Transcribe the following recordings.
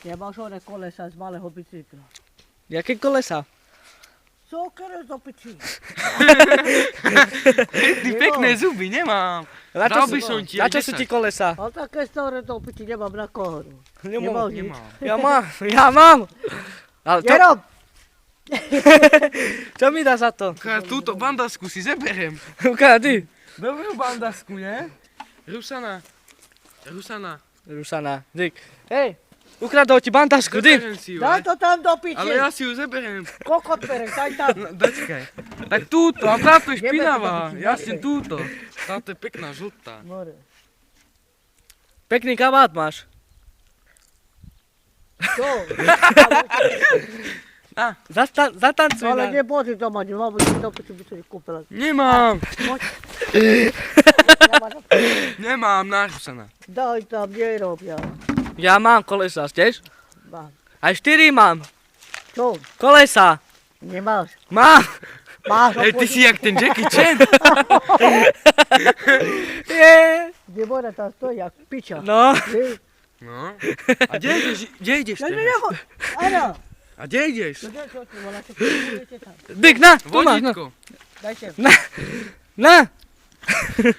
Nemáš one kolesa z malého bicykla. Jaké kolesa? Sokere z opičí. Ty pekné zuby nemám. Na čo, Dal by som ti na aj čo sú 10. ti kolesa? Ale také staré z opičí nemám na kohoru. Nemám. nič. Nemám. Ja mám. Ale čo, Jerob! čo mi dá za to? Túto bandasku si zeberiem. Ukáž ty. Dobrú bandasku, ne? Rusana. Rusana, Dick. Hej, ukradol ti bandažku, Dick. Zeberiem si ju, Daj to tam do piči. ale ja si ju zeberiem. Kokot perek, daj tam. No, Dačkaj. Tak túto, a táto je Jebe špinavá. to, Ja si túto. Táto je pekná, žltá. More. Pekný kabát máš. Čo? Zatancuj Ale na... nebudeš to mať, mám si do piči by si kúpila. Nemám. Poď. Nemám, Rusana. Daj tam, nerob ja. Ja mám kolesa, tiež? Mám. Aj 4 mám. Čo? Kolesa. Nemáš? Mám. Máš. Ej, ty si jak ten Jackie Chan. Je. Kde bude tam stojí, jak piča. No. Ty? No. A kde ideš Ja teraz? neho. Áno. A kde ideš? Čo ty voláte? Čo budete tam? Dick, na, tu máš, no. Vodítko. Dajte. Na,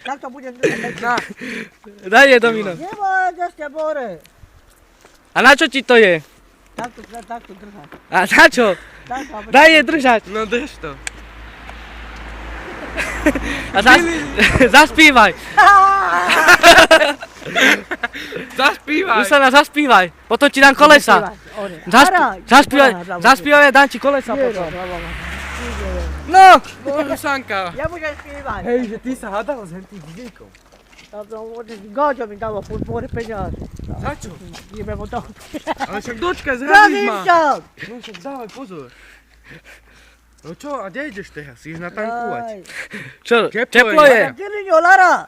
Tak to budem držať. Na. daj je domino. Nemá, kde ste more. A na čo ti to je? Takto držať. A na čo? Takto, aby... Daj je držať. No drž to. A zaspívaj. Zaspívaj. Rusana, zaspívaj. Potom ti dám kolesa. Zaspívaj a dám ti kolesa potom. No. Rusanka. Ja budem spívať. Hej, že ty sa hádal s hentým videjkom. Gáďo mi dáva furt more peniaze. Za čo? Ideme mu to. Ale však dočkaj, zrazíš ma. Tam. No však dávaj pozor. No čo, a kde ideš teraz? Ideš natankovať? Čo? Teplo Teplo je. Kde je Lara?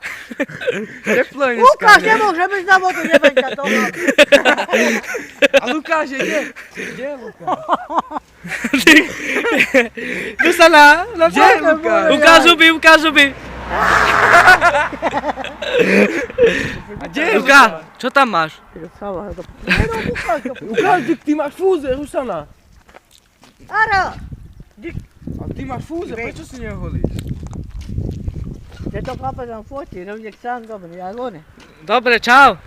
Teplo je dneska, Lukáš, ne? nemôže byť na vodu, nebej ťa to. A Lukáš je kde? Kde je Lukáš? Rusana, no Kde je Lukáš? ukáž zuby. A kde je Lukáš, čo tam máš? Lukáš, ty máš fúze, Rusana. Ara! A ty máš fúze, prečo si neholíš? Je to chlapec tam fotí, no nech sám dobre, jak one. Dobre, čau.